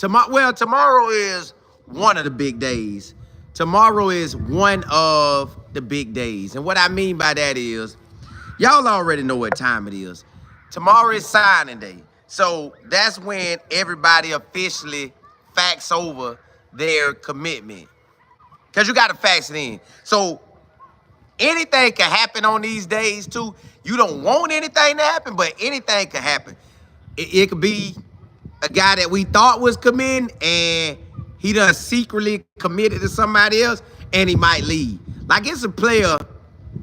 Tomorrow is one of the big days. Tomorrow is one of the big days. And what I mean by that is, y'all already know what time it is. Tomorrow is signing day. So that's when everybody officially fax over their commitment. Because you got to fax it in. So anything can happen on these days, too. You don't want anything to happen, but anything can happen. It could be a guy that we thought was committing, and he done secretly committed to somebody else, and he might leave. Like, it's a player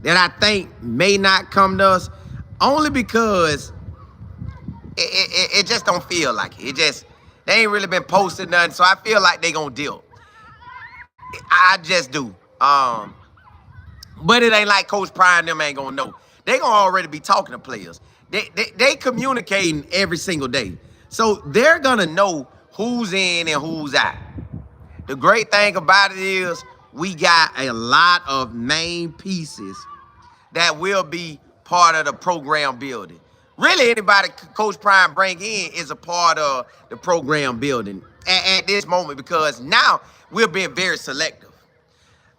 that I think may not come to us only because it just don't feel like it. They ain't really been posting nothing, so I feel like they gonna deal. I just do. But it ain't like Coach Prime and them ain't gonna know. They gonna already be talking to players. They communicating every single day. So they're gonna know who's in and who's out. The great thing about it is we got a lot of main pieces that will be part of the program building. Really, anybody Coach Prime bring in is a part of the program building at this moment, because now we're being very selective.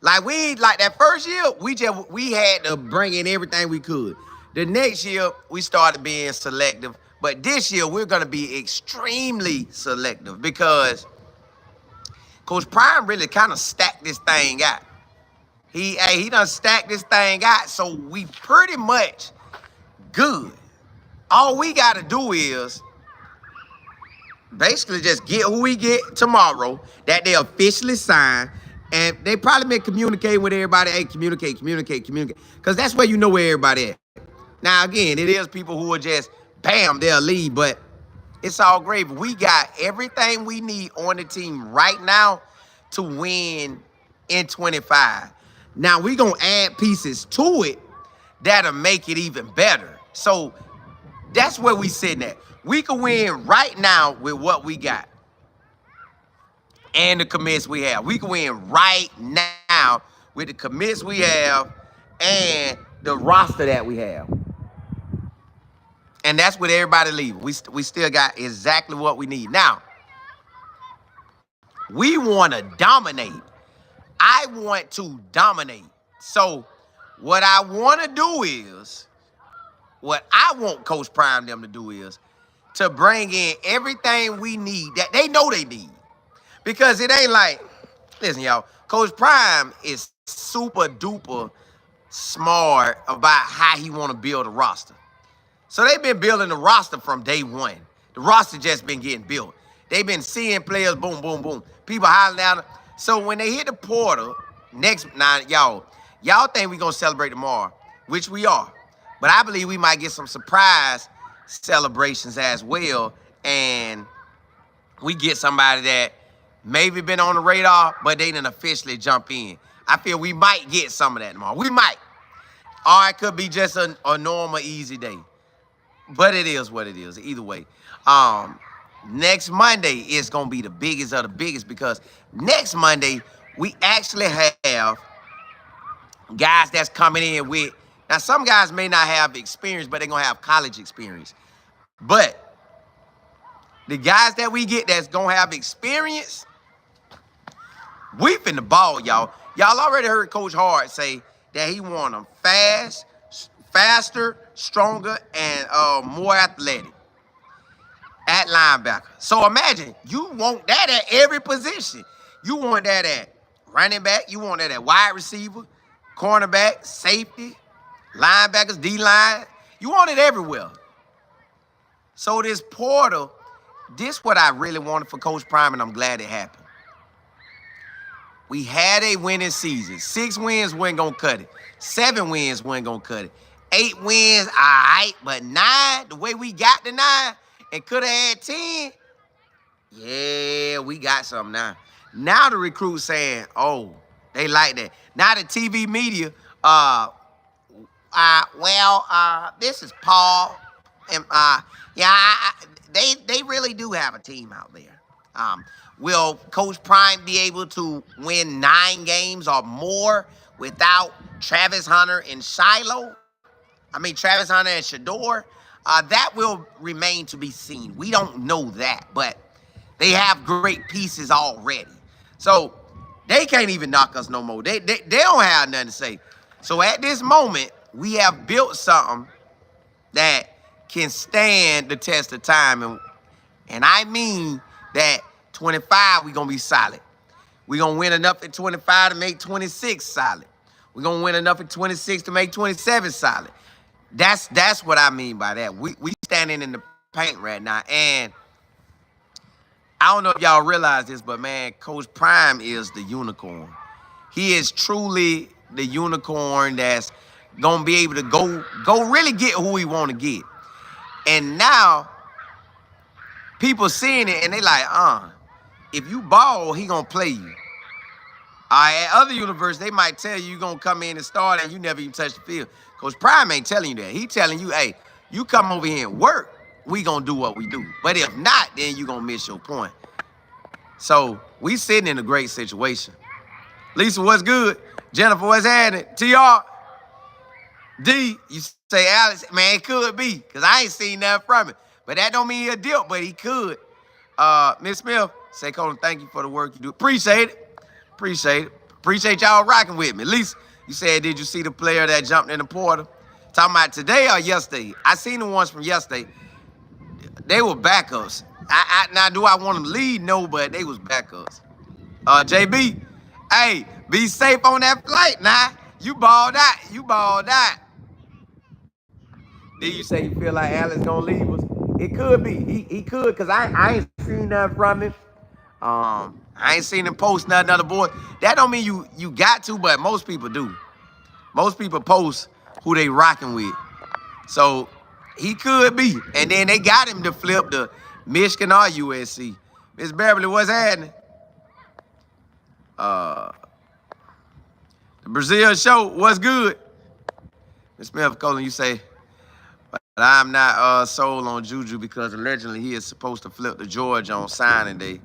Like that first year, we had to bring in everything we could. The next year, we started being selective. But this year, we're going to be extremely selective because Coach Prime really kind of stacked this thing out. He done stacked this thing out, so we pretty much good. All we got to do is basically just get who we get tomorrow that they officially sign. And they probably been communicating with everybody. Hey, communicate. Because that's where you know where everybody at. Now, again, it is people who are just, bam, they'll leave. But it's all great. We got everything we need on the team right now to win in 25. Now, we're going to add pieces to it that'll make it even better. So that's where we sitting at. We can win right now with what we got and the commits we have. We can win right now with the commits we have and the roster that we have. And that's with everybody leaving. We still got exactly what we need. Now, we want to dominate. I want to dominate. So what I want to do is, what I want Coach Prime them to do is to bring in everything we need that they know they need. Because it ain't like, listen, y'all, Coach Prime is super duper smart about how he want to build a roster. So they've been building the roster from day one. The roster just been getting built. They've been seeing players, boom, boom, boom. People hollering out. So when they hit the portal, y'all think we going to celebrate tomorrow, which we are. But I believe we might get some surprise celebrations as well. And we get somebody that maybe been on the radar, but they didn't officially jump in. I feel we might get some of that tomorrow. We might. Or it could be just a normal, easy day. But it is what it is, either way. Next Monday is going to be the biggest of the biggest, because next Monday, we actually have guys that's coming in with, now some guys may not have experience, but they're going to have college experience. But the guys that we get that's going to have experience, we finna ball, y'all. Y'all already heard Coach Hart say that he want them faster, stronger, and more athletic at linebacker. So imagine, you want that at every position. You want that at running back. You want that at wide receiver, cornerback, safety, linebackers, D-line. You want it everywhere. So this portal, this what I really wanted for Coach Prime, and I'm glad it happened. We had a winning season. 6 wins wasn't going to cut it. 7 wins wasn't going to cut it. 8 wins, all right. But 9, the way we got to 9 and could have had 10, yeah, we got something now. Now the recruits saying, oh, they like that. Now the TV media, this is Paul. And they really do have a team out there. Will Coach Prime be able to win 9 games or more without Travis Hunter and Shiloh? Travis Hunter and Shador? That will remain to be seen. We don't know that, but They have great pieces already. So they can't even knock us no more. They don't have nothing to say. So at this moment, we have built something that can stand the test of time. And I mean that 25, we're going to be solid. We're going to win enough at 25 to make 26 solid. We're going to win enough at 26 to make 27 solid. That's what I mean by that. We standing in the paint right now. And I don't know if y'all realize this, but, man, Coach Prime is the unicorn. He is truly the unicorn that's going to be able to go really get who he want to get. And now people seeing it, and they like, if you ball, he going to play you. At other universe, they might tell you you're going to come in and start and you never even touch the field. Coach Prime ain't telling you that. He telling you, hey, you come over here and work, we going to do what we do. But if not, then you going to miss your point. So we sitting in a great situation. Lisa, what's good? Jennifer, what's happening? TR, D, you say Alex, man, it could be, because I ain't seen nothing from it. But that don't mean he'll deal, but he could. Miss Smith, say, Colin, thank you for the work you do. Appreciate it. Appreciate it. Appreciate y'all rocking with me. At least you said, did you see the player that jumped in the portal? Talking about today or yesterday? I seen the ones from yesterday. They were backups. Now, do I want them to lead? No, but they was backups. JB, hey, be safe on that flight now. You balled out. You balled out. Did you say you feel like Alex gonna leave us? It could be. He could, because I ain't seen nothing from him. I ain't seen him post nothing on the board. That don't mean you got to, but most people do. Most people post who they rocking with. So he could be. And then they got him to flip to Michigan or USC. Miss Beverly, what's happening? The Brazil show, what's good? Miss Smith, Colin, you say, but I'm not sold on Juju because allegedly he is supposed to flip to Georgia on signing day.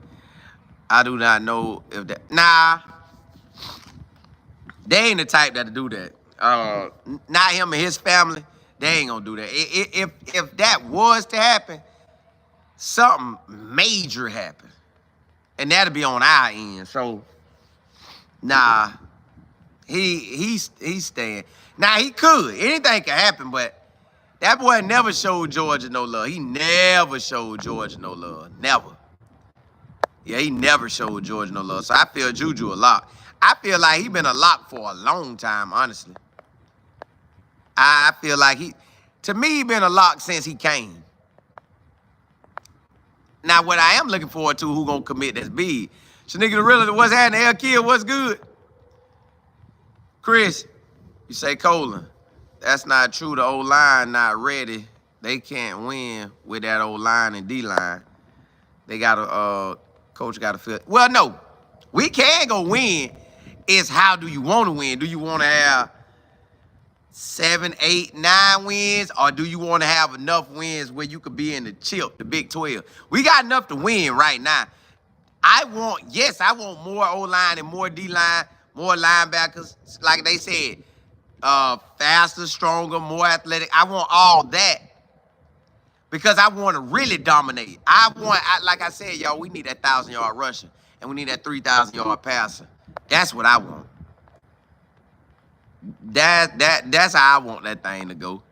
I do not know if that. Nah, they ain't the type that to do that. Not him and his family. They ain't gonna do that. If that was to happen, something major happened, and that'll be on our end. So, nah, he's staying. Now he could. Anything can happen, but that boy never showed Georgia no love. He never showed Georgia no love. Never. Yeah, he never showed Georgia no love. So I feel Juju a lock. I feel like he been a lock for a long time, honestly. I feel like to me, he been a lock since he came. Now, what I am looking forward to, who gonna commit that's big. Shanika the Realtor, what's happening? L Kid, what's good? Chris, you say Colin. That's not true. The O-line not ready. They can't win with that O-line and D-line. They got to, coach got to feel. Well, no. We can go win. It's how do you want to win? Do you want to have 7, 8, 9 wins? Or do you want to have enough wins where you could be in the chip, the Big 12? We got enough to win right now. I want more O-line and more D-line, more linebackers. Like they said, faster, stronger, more athletic. I want all that because I want to really dominate. Like I said, y'all, we need that 1,000-yard rusher and we need that 3,000-yard passer. That's what I want. That's how I want that thing to go.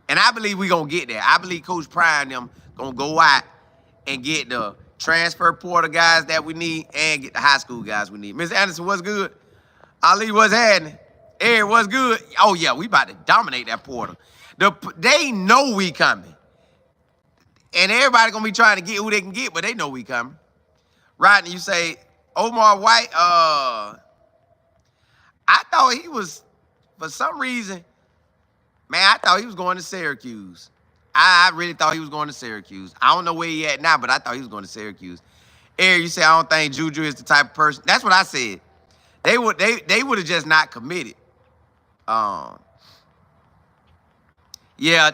And I believe we gonna get there. I believe Coach Prime and them gonna go out and get the transfer portal guys that we need and get the high school guys we need. Miss Anderson, what's good? Ali, what's happening? Eric, what's good? Oh, yeah, we about to dominate that portal. They know we coming. And everybody going to be trying to get who they can get, but they know we coming. Rodney, you say, Omar White, I thought he was, for some reason, man, I thought he was going to Syracuse. I really thought he was going to Syracuse. I don't know where he at now, but I thought he was going to Syracuse. Eric, you say, I don't think Juju is the type of person. That's what I said. They would have just not committed. Yeah,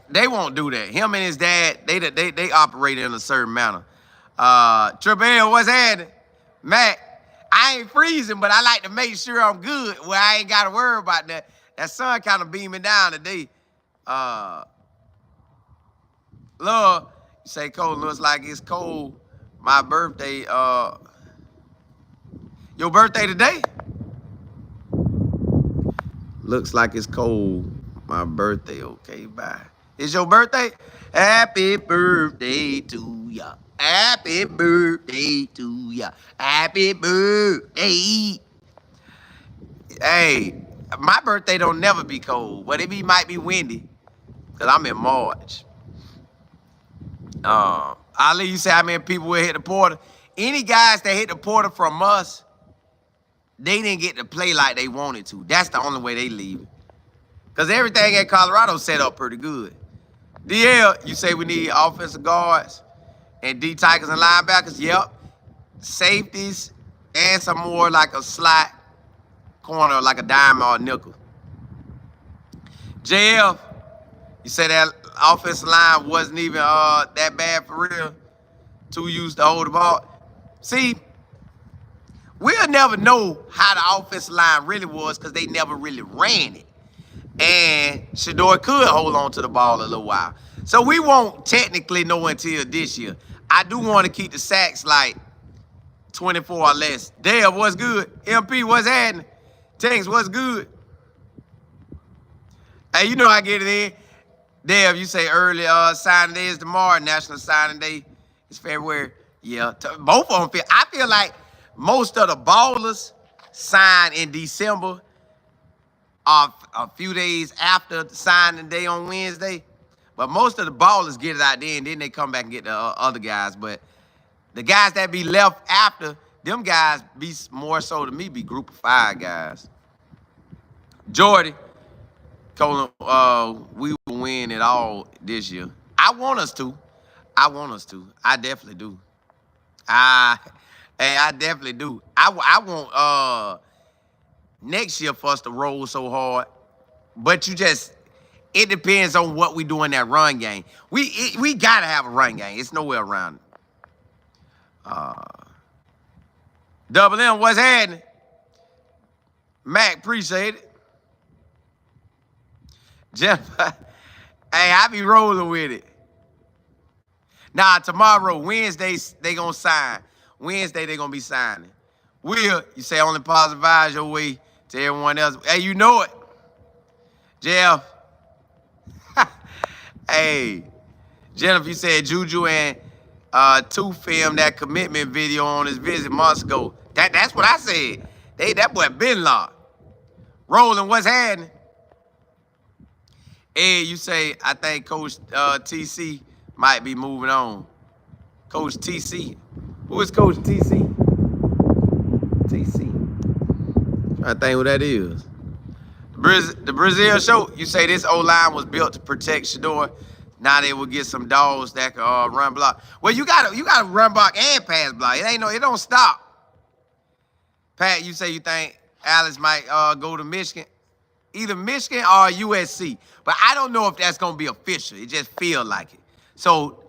they won't do that. Him and his dad, they operate in a certain manner. Triple L, what's happening? Matt, I ain't freezing, but I like to make sure I'm good where I ain't got to worry about that. That sun kind of beaming down today. Love, you say cold looks like it's cold. My birthday, your birthday today? Looks like it's cold. My birthday, okay, bye. It's your birthday? Happy birthday to ya. Happy birthday to ya. Happy birthday. Hey, my birthday don't never be cold, but might be windy, because I'm in March. Ali, you say how many people will hit the portal? Any guys that hit the portal from us, they didn't get to play like they wanted to. That's the only way they leave it. Because everything at Colorado set up pretty good. DL, you say we need offensive guards and D Tigers and linebackers. Yep. Safeties and some more like a slot corner, like a dime or a nickel. JF, you say that offensive line wasn't even that bad for real. Too used to hold the ball. See, we'll never know how the offensive line really was because they never really ran it. And Shador could hold on to the ball a little while. So we won't technically know until this year. I do want to keep the sacks like 24 or less. Dale, what's good? MP, what's happening? Tanks, what's good? Hey, you know I get it in. Dale, you say early signing day is tomorrow. National signing day is February. Yeah, both of them I feel like most of the ballers sign in December. A few days after the signing day on Wednesday. But most of the ballers get it out there, and then they come back and get the other guys. But the guys that be left after, them guys be more so to me be group of 5 guys. Jordy, Colin, we will win it all this year. I want us to. I definitely do. I definitely do. I want next year for us to roll so hard. But it depends on what we do in that run game. We got to have a run game. It's nowhere around it. Double M, what's happening? Mac, appreciate it. Jeff, hey, I be rolling with it. Nah, tomorrow, Wednesday, they going to sign. Wednesday, they going to be signing. Will, you say only positive vibes your way to everyone else. Hey, you know it. Jeff. Hey, Jennifer, you said Juju and Two filmed that commitment video on his visit months ago. That's what I said. That boy been locked. Rolling, what's happening? Ed, you say, I think Coach TC might be moving on. Coach TC. Who is Coach TC? TC. Trying to think who that is. The Brazil show, you say this O-line was built to protect Shador. Now they will get some dogs that can run block. Well, you gotta run block and pass block. It don't stop. Pat, you say you think Alex might go to Michigan. Either Michigan or USC. But I don't know if that's gonna be official. It just feel like it. So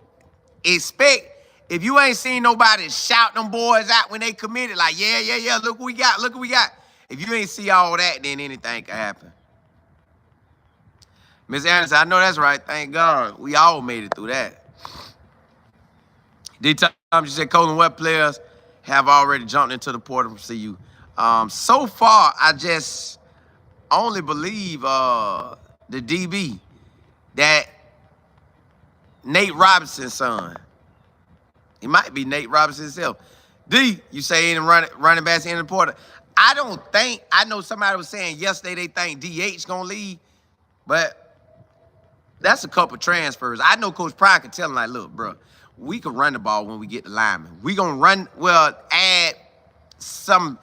expect, if you ain't seen nobody shout them boys out when they committed, like, yeah, look what we got. If you ain't see all that, then anything can happen. Miss Anderson, I know that's right. Thank God. We all made it through that. D-Times, you said, Colin, what players have already jumped into the portal from CU? So far, I just only believe the DB, that Nate Robinson's son. It might be Nate Robinson himself. D, you say ain't running backs in the portal. I know somebody was saying yesterday they think DH gonna leave, but that's a couple transfers. I know Coach Pride can tell him, like, look, bro, we can run the ball when we get the linemen. We gonna add some.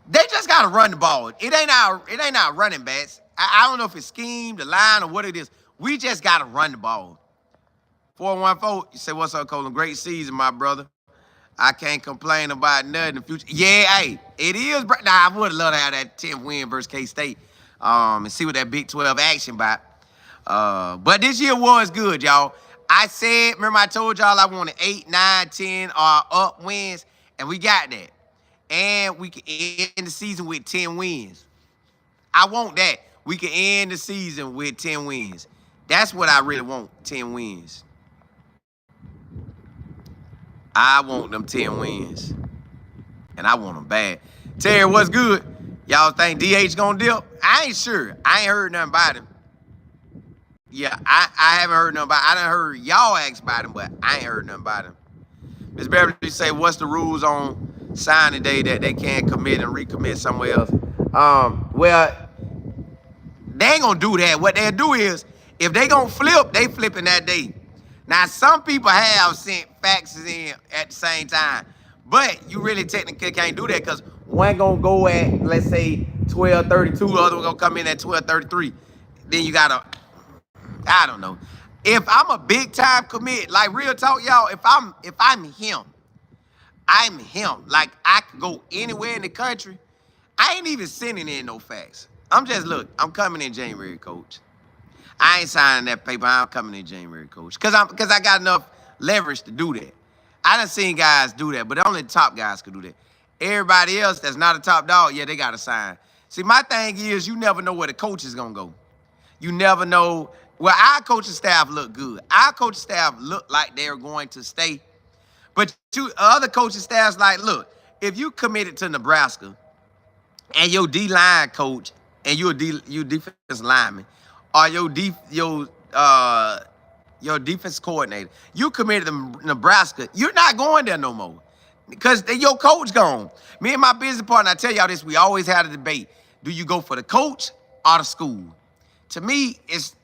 They just gotta run the ball. It ain't our running backs. I don't know if it's scheme, the line, or what it is. We just gotta run the ball. 414, you say, what's up, Colin? Great season, my brother. I can't complain about nothing in the future. Yeah, hey, it is. Nah, I would love to have that 10th win versus K-State and see what that Big 12 action about. But this year was good, y'all. I said, remember I told y'all I wanted 8, 9, 10 up wins, and we got that. And we can end the season with 10 wins. I want that. We can end the season with 10 wins. That's what I really want, 10 wins. I want them 10 wins. And I want them bad. Terry, what's good? Y'all think DH gonna dip? I ain't sure. I ain't heard nothing about him. Yeah, I haven't heard nothing about him. I done heard y'all ask about him, but I ain't heard nothing about him. Ms. Beverly say, what's the rules on signing day that they can't commit and recommit somewhere else? Well, they ain't gonna do that. What they'll do is, if they gonna flip, they flipping that day. Now, some people have sent faxes in at the same time, but you really technically can't do that because one gonna go at, let's say, 12:32, the other one gonna come in at 12:33. Then you gotta, I don't know. If I'm a big time commit, like real talk, y'all, if I'm him, I'm him. Like I could go anywhere in the country. I ain't even sending in no fax. I'm just, look, I'm coming in January, coach. I ain't signing that paper. I'm coming in January, coach. Cause I got enough leverage to do that. I done seen guys do that, but only the top guys could do that. Everybody else that's not a top dog, yeah, they gotta sign. See, my thing is you never know where the coach is gonna go. You never know. Well, our coaching staff look good. Our coaching staff look like they're going to stay. But other coaching staffs like, look, if you committed to Nebraska and your D-line coach and you defensive lineman, or your defense coordinator, you committed to Nebraska, you're not going there no more because your coach gone. Me and my business partner, I tell y'all this, we always had a debate. Do you go for the coach or the school? To me, it's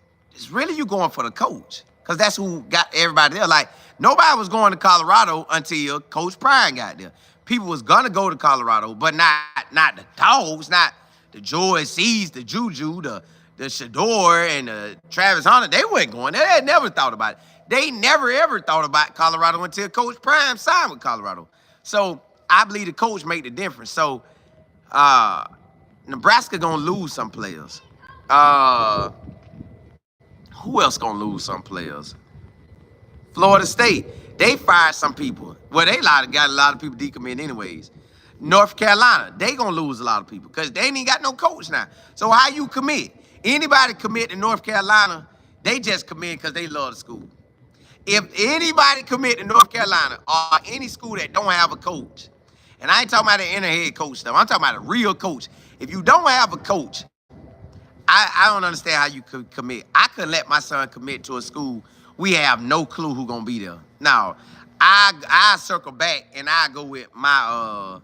really you going for the coach because that's who got everybody there. Like, nobody was going to Colorado until Coach Prime got there. People was going to go to Colorado, but not the dogs, not the Joy C's, the Juju, the Shador and the Travis Hunter. They weren't going there. They had never thought about it. They never, ever thought about Colorado until Coach Prime signed with Colorado. So I believe the coach made the difference. So Nebraska going to lose some players. Who else going to lose some players? Florida State. They fired some people. Well, they got a lot of people decommit anyways. North Carolina, they going to lose a lot of people because they ain't even got no coach now. So how you commit? Anybody commit to North Carolina, they just commit because they love the school. If anybody commit to North Carolina or any school that don't have a coach, and I ain't talking about the inner head coach stuff, I'm talking about a real coach. If you don't have a coach, I don't understand how you could commit. I could let my son commit to a school. We have no clue who gonna be there. Now, I circle back and I go with my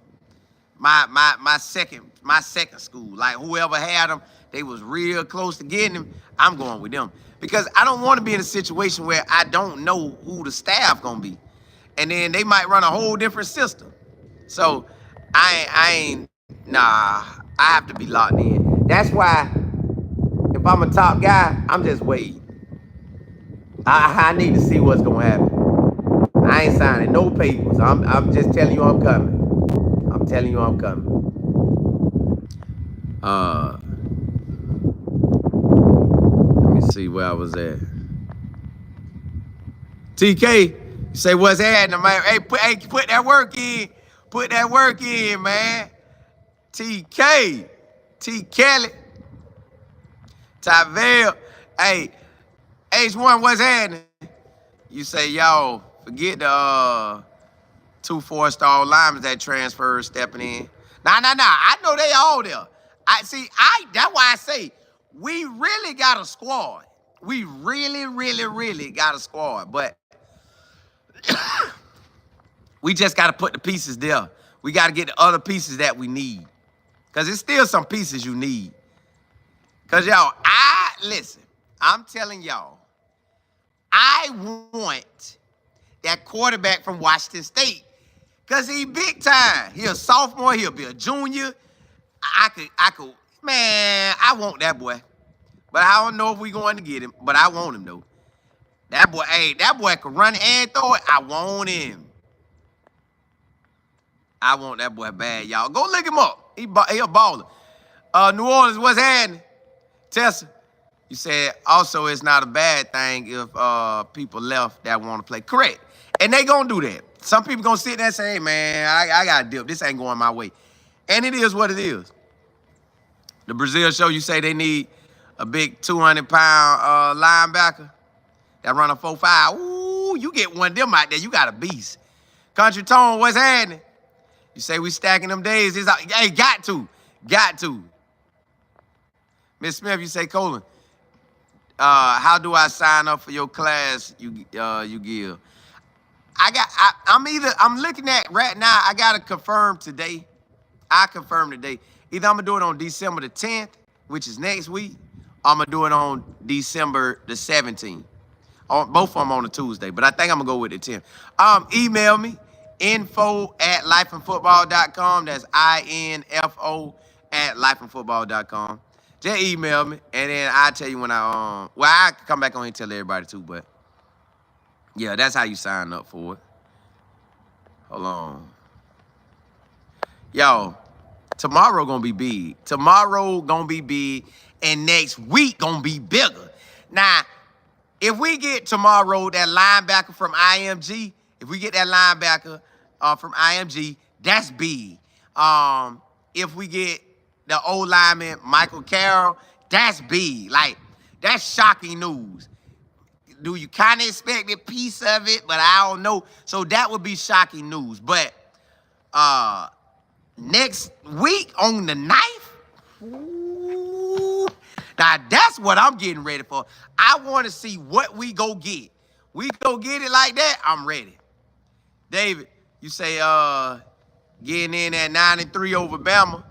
second school. Like whoever had them, they was real close to getting them. I'm going with them because I don't want to be in a situation where I don't know who the staff gonna be, and then they might run a whole different system. So I ain't. I have to be locked in. That's why if I'm a top guy, I'm just waiting. I need to see what's gonna happen. I ain't signing no papers. I'm just telling you I'm coming. I'm telling you I'm coming. Let me see where I was at. TK, you say what's happening, man? Hey, put that work in. Put that work in, man. TK, T Kelly, Tyvell. Hey, H1, what's happening? You say, y'all, forget the 2 4-star linemen that transfer stepping in. Nah. I know they all there. That's why I say we really got a squad. We really got a squad. But we just got to put the pieces there. We got to get the other pieces that we need. Because there's still some pieces you need. Because, y'all, listen, I'm telling y'all, I want that quarterback from Washington State. Because he big time. He a sophomore. He'll be a junior. Man, I want that boy. But I don't know if we going to get him. But I want him, though. That boy can run and throw it. I want him. I want that boy bad, y'all. Go look him up. He a baller. New Orleans, what's happening? Tessa, you said also it's not a bad thing if people left that want to play. Correct. And they going to do that. Some people going to sit there and say, hey, man, I got to dip. This ain't going my way. And it is what it is. The Brazil show, you say they need a big 200-pound linebacker that run a 4.5. Ooh, you get one of them out there, you got a beast. Country Tone, what's happening? You say we stacking them days. Hey, got to. Miss Smith, you say, Colin, how do I sign up for your class you give? I'm looking at right now, I got to confirm today. I confirm today. Either I'm going to do it on December the 10th, which is next week, or I'm going to do it on December the 17th. Both of them on a Tuesday, but I think I'm going to go with the 10th. Email me, info@lifeandfootball.com. That's info@lifeandfootball.com. Just email me, and then I'll tell you when I can come back on and tell everybody too, but yeah, that's how you sign up for it. Hold on. Yo, tomorrow gonna be big. And next week gonna be bigger. Now, if we get tomorrow that linebacker from IMG, from IMG, that's big. If we get the old lineman, Michael Carroll, that's big. Like, that's shocking news. Do you kind of expect a piece of it? But I don't know. So that would be shocking news. But next week on the 9th, now that's what I'm getting ready for. I want to see what we go get. We go get it like that, I'm ready. David, you say getting in at 9-3 over Bama.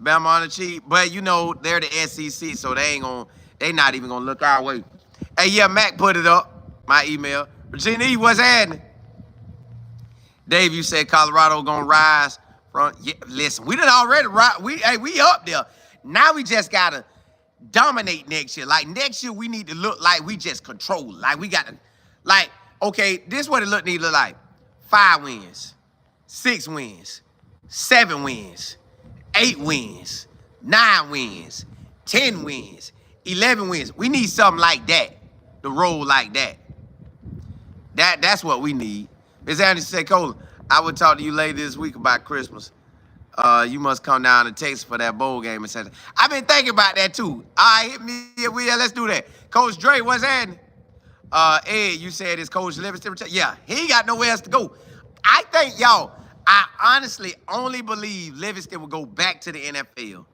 Bama on the cheap. But you know, they're the SEC, so they not even gonna look our way. Hey, yeah, Mac put it up, my email. Regina E, what's happening? Dave, you said Colorado gonna rise from. Yeah, listen, we done already rise. We up there. Now we just gotta dominate next year. Like next year, we need to look like we just control. Like we gotta, like, okay, this is what it need to look like. 5 wins, 6 wins, 7 wins, 8 wins, 9 wins, 10 wins, 11 wins. We need something like that. To roll like that. That's what we need. Ms. Anderson said, Cola, I would talk to you later this week about Christmas. You must come down to Texas for that bowl game. I've been thinking about that too. All right, hit me. Yeah, let's do that. Coach Dre, what's happening? Ed, you said it's Coach Livingston. Yeah, he ain't got nowhere else to go. I think, y'all, I honestly only believe Livingston will go back to the NFL.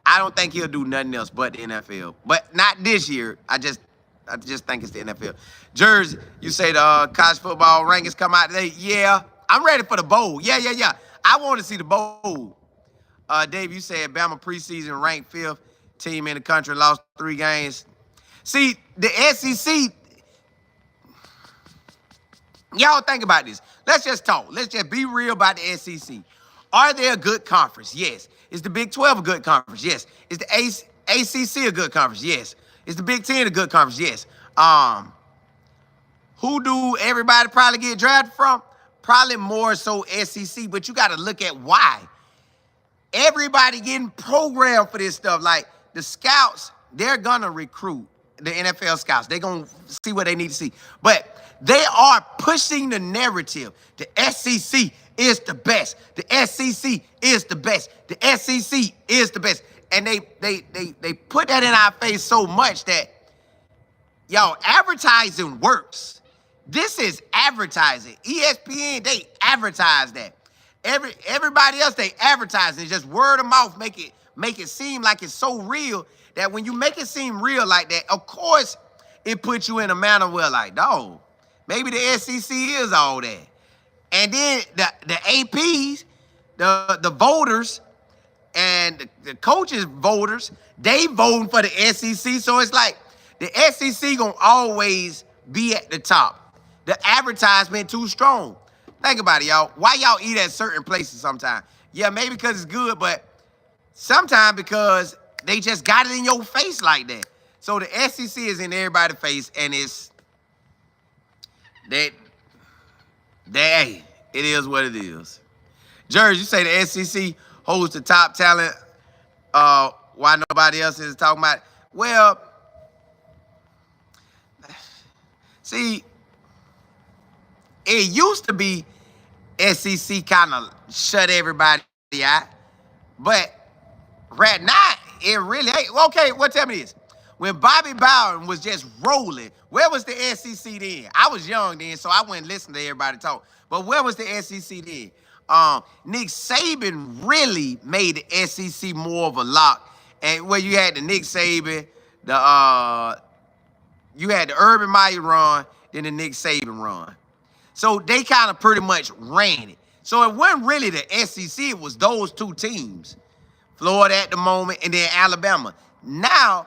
I don't think he'll do nothing else but the NFL. But not this year. I just think it's the NFL. Jersey, you say the college football rankings come out today. Yeah, I'm ready for the bowl. Yeah. I want to see the bowl. Dave, you said Bama preseason ranked 5th team in the country, lost 3 games. See, the SEC, y'all think about this. Let's just talk. Let's just be real about the SEC. Are they a good conference? Yes. Is the Big 12 a good conference? Yes. Is the ACC a good conference? Yes. Is the Big 10 a good conference? Yes. Who do everybody probably get drafted from? Probably more so SEC, but you got to look at why. Everybody getting programmed for this stuff. Like the scouts, they're going to recruit the NFL scouts. They're going to see what they need to see. But they are pushing the narrative. The SEC is the best. The SEC is the best. The SEC is the best. And they put that in our face so much that, y'all, advertising works. This is advertising. ESPN, they advertise that. Everybody else, they advertise. It's just word of mouth, make it seem like it's so real that when you make it seem real like that, of course, it puts you in a manner where like, dog, maybe the SEC is all that. And then the APs, the voters, and the coaches voters, they voting for the SEC. So it's like the SEC gonna always be at the top. The advertisement too strong. Think about it, y'all. Why y'all eat at certain places sometimes? Yeah, maybe because it's good, but sometimes because they just got it in your face like that. So the SEC is in everybody's face, and it's that hey, it is what it is. Jersey, you say the SEC holds the top talent. Why nobody else is talking about it? Well, see, it used to be SEC kind of shut everybody out, but right now it really ain't. Okay, well, tell me this. When Bobby Bowden was just rolling, where was the SEC then? I was young then, so I wouldn't listen to everybody talk. But where was the SEC then? Nick Saban really made the SEC more of a lock. And where you had the Nick Saban, you had the Urban Meyer run, then the Nick Saban run. So they kind of pretty much ran it. So it wasn't really the SEC, it was those two teams. Florida at the moment, and then Alabama. Now,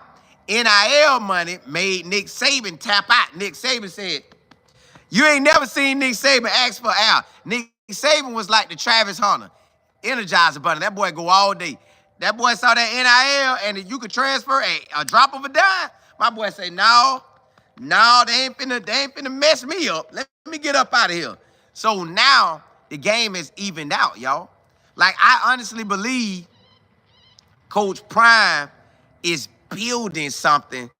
NIL money made Nick Saban tap out. Nick Saban said, you ain't never seen Nick Saban ask for Al. Nick Saban was like the Travis Hunter, Energizer Bunny. That boy go all day. That boy saw that NIL, and you could transfer a drop of a dime. My boy say, no, they ain't finna mess me up. Let me get up out of here. So now the game is evened out, y'all. Like, I honestly believe Coach Prime is building something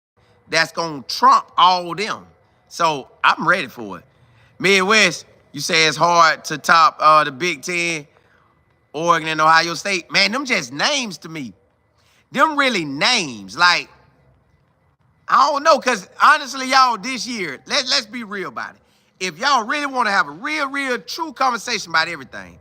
that's going to trump all them. So I'm ready for it. Midwest, you say it's hard to top the Big Ten, Oregon and Ohio State. Man, them just names to me. Them really names. Like, I don't know, because honestly, y'all, this year, let's be real about it. If y'all really want to have a real, true conversation about everything,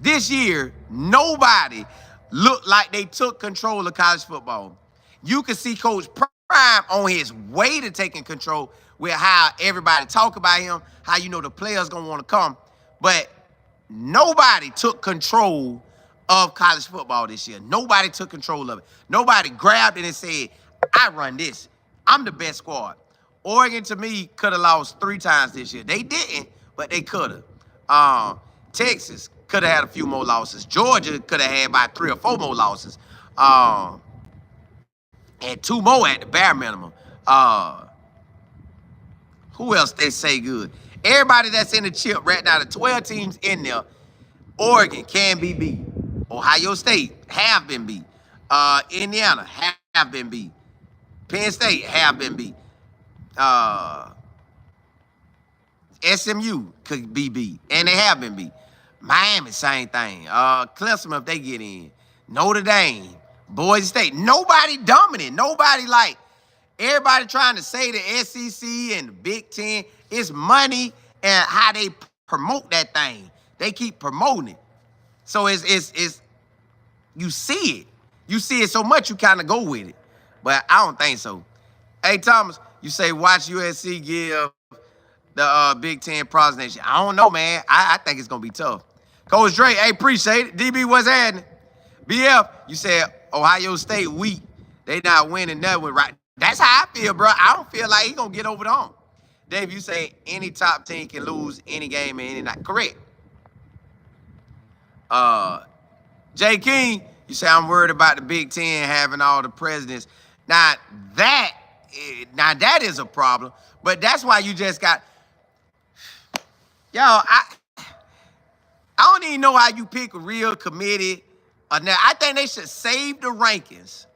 this year, nobody looked like they took control of college football. You can see Coach Prime on his way to taking control with how everybody talk about him, how you know the players going to want to come. But nobody took control of college football this year. Nobody took control of it. Nobody grabbed it and said, I run this. I'm the best squad. Oregon, to me, could have lost 3 times this year. They didn't, but they could have. Texas could have had a few more losses. Georgia could have had about 3 or 4 more losses. And 2 more at the bare minimum. Who else they say good? Everybody that's in the chip right now, the 12 teams in there, Oregon can be beat. Ohio State have been beat. Indiana have been beat. Penn State have been beat. SMU could be beat, and they have been beat. Miami, same thing. Clemson, if they get in. Notre Dame, Boise State. Nobody dominant. Nobody like, everybody trying to say the SEC and the Big Ten. It's money and how they promote that thing. They keep promoting it. So it's you see it. You see it so much you kind of go with it. But I don't think so. Hey, Thomas, you say watch USC give the Big Ten Nation. I don't know, man. I think it's going to be tough. Coach Dre, hey, appreciate it. DB, what's happening? BF, you said Ohio State weak. They not winning nothing, right? That's how I feel, bro. I don't feel like he's going to get over the hump. Dave, you say any top team can lose any game and any night. Correct. Jay King, you say I'm worried about the Big Ten having all the presidents. Now that is a problem, but that's why you just got, y'all, I don't even know how you pick a real committee. Now, I think they should save the rankings.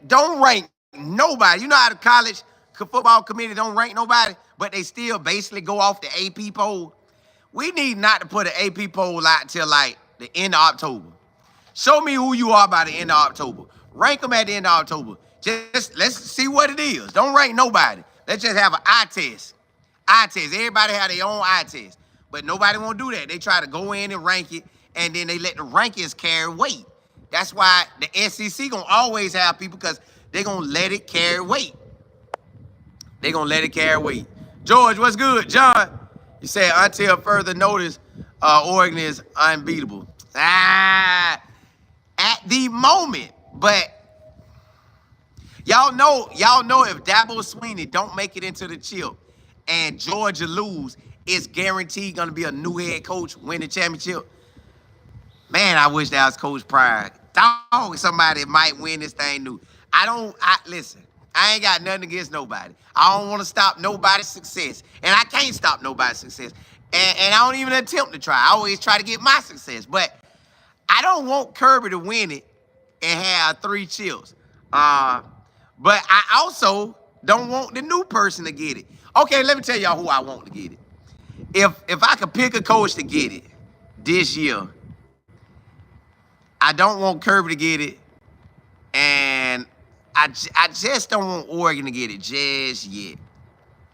Don't rank nobody. You know how the college football committee don't rank nobody, but they still basically go off the AP poll. We need not to put an AP poll out till like the end of October. Show me who you are by the end of October. Rank them at the end of October. Just let's see what it is. Don't rank nobody. Let's just have an eye test. Eye test. Everybody have their own eye test. But nobody won't do that. They try to go in and rank it, and then they let the rankings carry weight. That's why the SEC gonna always have people, because they're gonna let it carry weight. They're gonna let it carry weight. George, what's good? John, you said until further notice, Oregon is unbeatable. At the moment, but y'all know if Dabo Swinney don't make it into the chip and Georgia lose, it's guaranteed gonna be a new head coach win the championship. Man, I wish that was Coach Pride. Dog, somebody might win this thing new. Listen, I ain't got nothing against nobody. I don't want to stop nobody's success. And I can't stop nobody's success. And I don't even attempt to try. I always try to get my success. But I don't want Kirby to win it and have 3 chips. But I also don't want the new person to get it. Okay, let me tell y'all who I want to get it. If I could pick a coach to get it this year, I don't want Kirby to get it, And I just don't want Oregon to get it just yet.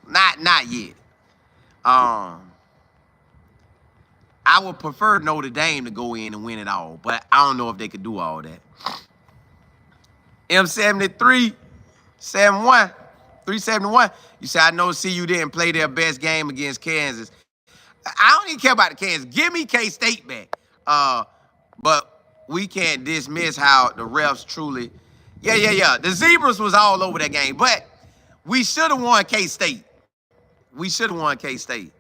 Not yet. I would prefer Notre Dame to go in and win it all, but I don't know if they could do all that. M73, 71, 371. You say, I know CU didn't play their best game against Kansas. I don't even care about the Kansas. Give me K-State back. But we can't dismiss how the refs truly. Yeah. The Zebras was all over that game, but we should have won K-State. We should have won K-State.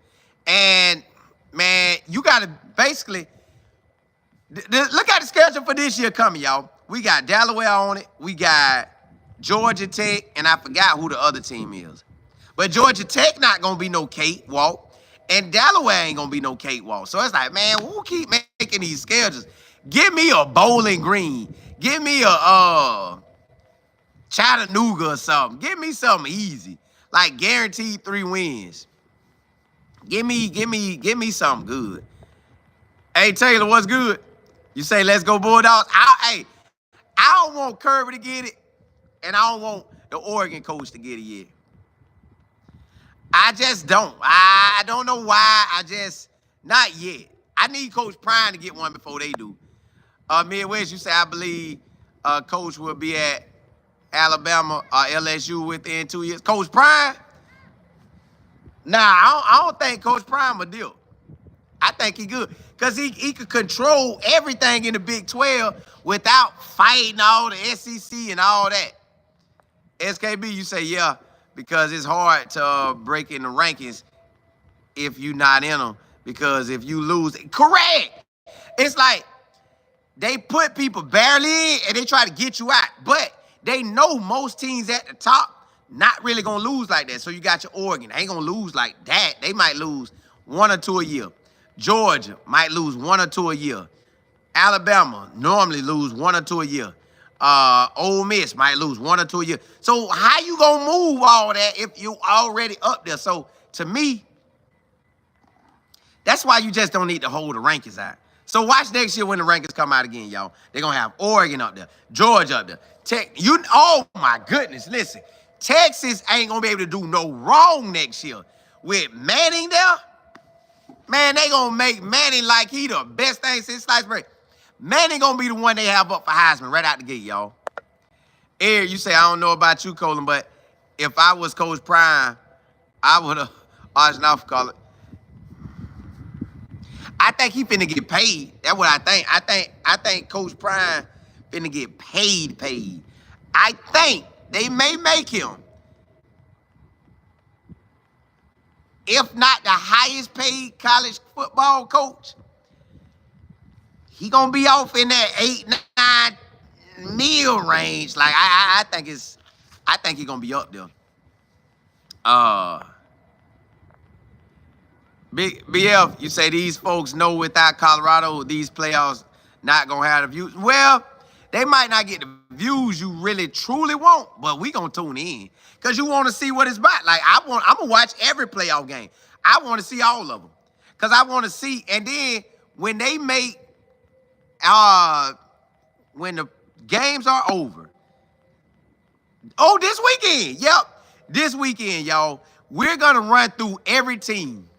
And, man, you got to basically look at the schedule for this year coming, y'all. We got Delaware on it. We got Georgia Tech, and I forgot who the other team is. But Georgia Tech not going to be no cakewalk, and Delaware ain't going to be no cakewalk. So it's like, man, who keep making these schedules? Give me a Bowling Green. Give me a Chattanooga or something. Give me something easy, like guaranteed 3 wins. Give me something good. Hey, Taylor, what's good? You say, let's go Bulldogs. I don't want Kirby to get it, and I don't want the Oregon coach to get it yet. I just don't. I don't know why. Not yet. I need Coach Prime to get one before they do. Midwest, you say, I believe Coach will be at Alabama or LSU within 2 years. Coach Prime? Nah, I don't think Coach Prime will do. I think he good. Because he could control everything in the Big 12 without fighting all the SEC and all that. SKB, you say, yeah, because it's hard to break in the rankings if you're not in them. Because if you lose, correct. It's like they put people barely in and they try to get you out. But they know most teams at the top not really going to lose like that. So you got your Oregon. They ain't going to lose like that. They might lose 1 or 2 a year. Georgia might lose 1 or 2 a year. Alabama normally lose 1 or 2 a year. Ole Miss might lose 1 or 2 a year. So how you going to move all that if you already up there? So to me, that's why you just don't need to hold the rankings out. So watch next year when the rankings come out again, y'all. They're going to have Oregon up there, Georgia up there. Oh, my goodness, listen. Texas ain't going to be able to do no wrong next year. With Manning there, man, they going to make Manning like he the best thing since sliced bread. Manning going to be the one they have up for Heisman right out the gate, y'all. Eric, you say, I don't know about you, Colin, but if I was Coach Prime, I would have asked enough to call it. I think he finna get paid. That's what I think. I think Coach Prime finna get paid. I think they may make him, if not the highest paid college football coach, he gonna be off in that 8-9 mil range. Like I think he gonna be up there. BF, you say these folks know without Colorado, these playoffs not gonna have the views. Well, they might not get the views you really truly want, but we gonna tune in because you want to see what it's about. Like I'm gonna watch every playoff game. I want to see all of them because I want to see. And then when they make, when the games are over. Oh, this weekend. Yep, this weekend, y'all. We're gonna run through every team.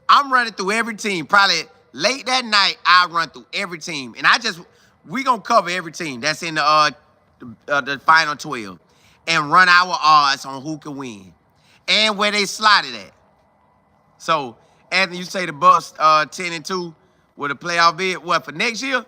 I'm running through every team. Probably late that night, I'll run through every team. And we going to cover every team that's in the final 12 and run our odds on who can win and where they slotted at. So, Anthony, you say the Bucks 10-2 with a playoff bid. What, for next year?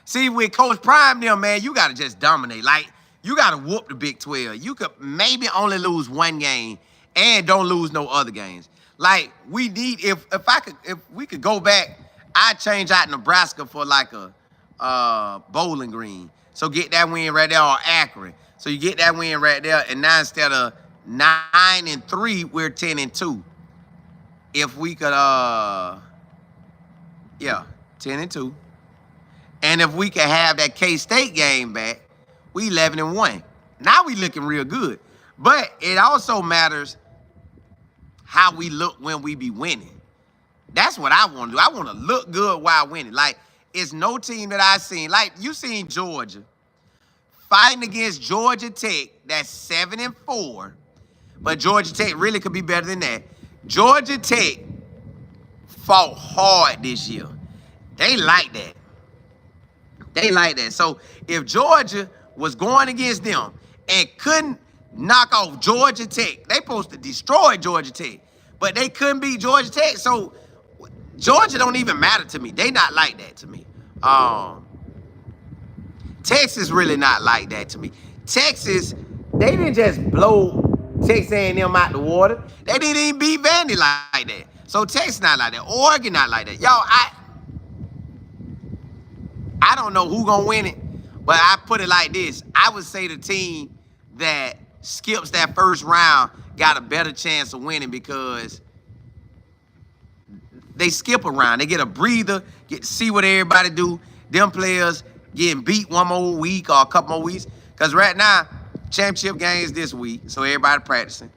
See, with Coach Prime there, man, you got to just dominate. Like, you got to whoop the Big 12. You could maybe only lose 1 game and don't lose no other games. Like, we need, if we could go back, I'd change out Nebraska for like a Bowling Green. So get that win right there, or Akron. So you get that win right there, and now instead of 9-3, we're 10-2. If we could, 10-2. And if we could have that K-State game back, we 11-1. Now we looking real good. But it also matters how we look when we be winning. That's what I want to do. I want to look good while winning. Like, it's no team that I seen. Like, you seen Georgia. fighting against Georgia Tech, that's 7-4. But Georgia Tech really could be better than that. Georgia Tech fought hard this year. They like that. They like that. So if Georgia was going against them and couldn't knock off Georgia Tech, they supposed to destroy Georgia Tech, but they couldn't beat Georgia Tech. So Georgia don't even matter to me. They not like that to me. Texas really not like that to me. Texas, they didn't just blow Texas A&M out the water. They didn't even beat Vandy like that. So Texas not like that. Oregon not like that. Y'all, I don't know who gonna win it, but I put it like this. I would say the team that skips that first round got a better chance of winning because they skip a round. They get a breather, get to see what everybody do. Them players getting beat one more week or a couple more weeks. Because right now, championship games this week, so everybody practicing.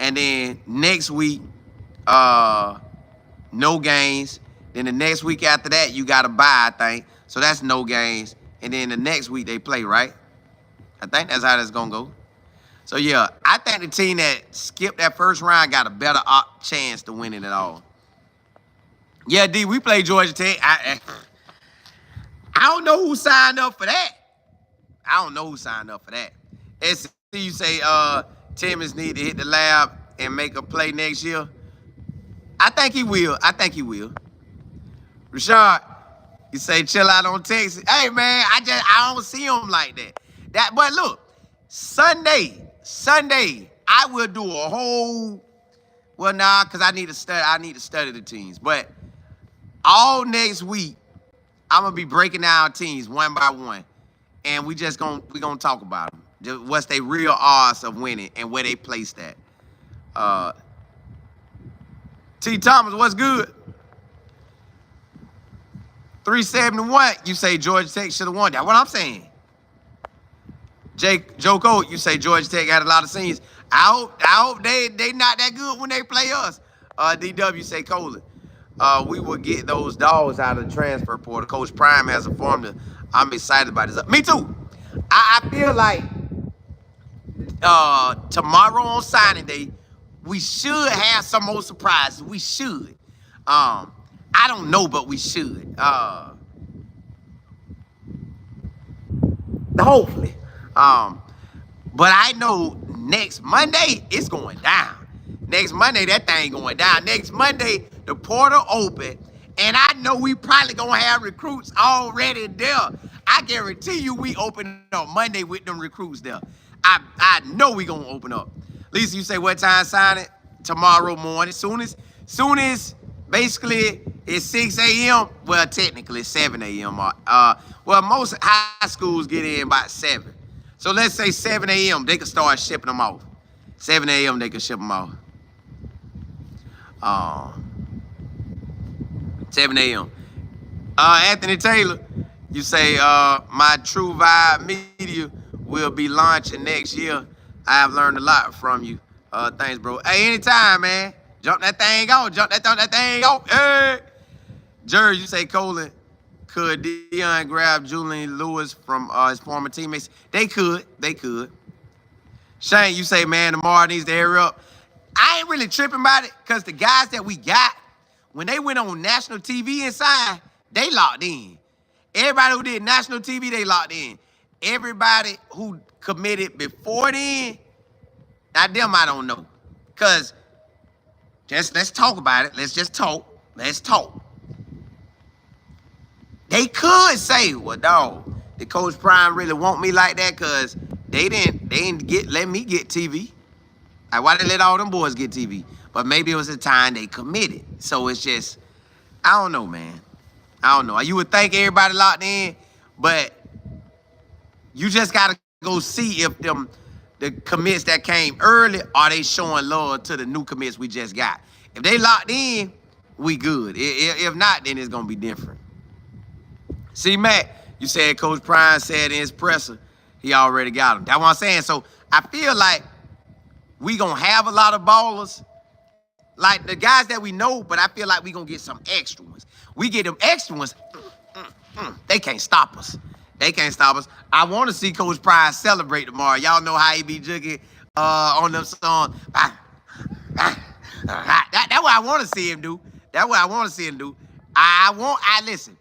And then next week, no games. Then the next week after that, you got to bye, I think. So that's no games. And then the next week they play, right? I think that's how that's going to go. So, yeah, I think the team that skipped that first round got a better chance to win it all. Yeah, D, we played Georgia Tech. I don't know who signed up for that. SC, you say Timmons need to hit the lab and make a play next year. I think he will. Rashad, you say chill out on Texas. Hey, man, I don't see him like that. But look, Sunday, I will do a whole, because I need to study the teams. But all next week, I'm gonna be breaking down teams one by one, and we gonna talk about them. What's their real odds of winning and where they placed at. T. Thomas, what's good? 371. You say Georgia Tech should have won. That's what I'm saying. Joe Cole, you say Georgia Tech had a lot of seniors. I hope they not that good when they play us. DW say Colin. We will get those dogs out of the transfer portal. Coach Prime has a formula. I'm excited about this. Me too. I feel like tomorrow on signing day, we should have some more surprises. We should. I don't know, but we should. Hopefully. But I know next Monday, it's going down. Next Monday, that thing going down. Next Monday, the portal open. And I know we probably going to have recruits already there. I guarantee you we open up Monday with them recruits there. I know we going to open up. Lisa, you say what time sign it? Tomorrow morning. Soon as basically it's 6 a.m. Well, technically it's 7 a.m. Well, most high schools get in about 7. So let's say 7 a.m. they can start shipping them off. 7 a.m. they can ship them off. 7 a.m. Anthony Taylor, you say my True Vibe Media will be launching next year. I have learned a lot from you. Thanks, bro. Hey, anytime, man. Jump that thing on. Hey. Jerry, you say Colin, could Deion grab Julian Lewis from his former teammates? They could. Shane, you say, man, tomorrow needs to hurry up. I ain't really tripping about it because the guys that we got, when they went on national TV and signed, they locked in. Everybody who did national TV, they locked in. Everybody who committed before then, now them I don't know. Because let's talk about it. Let's talk. They could say, well, dog, did Coach Prime really want me like that? Because they didn't let me get TV. Like, why they let all them boys get TV? But maybe it was the time they committed. So it's just, I don't know, man. I don't know. You would think everybody locked in, but you just got to go see if the commits that came early, are they showing love to the new commits we just got? If they locked in, we good. If not, then it's going to be different. See, Matt, you said Coach Prime said in his presser, he already got them. That's what I'm saying. So I feel like we going to have a lot of ballers, like the guys that we know, but I feel like we going to get some extra ones. We get them extra ones, they can't stop us. They can't stop us. I want to see Coach Prime celebrate tomorrow. Y'all know how he be jugging on them songs. That's what I want to see him do. That's what I want to see him do. I listen.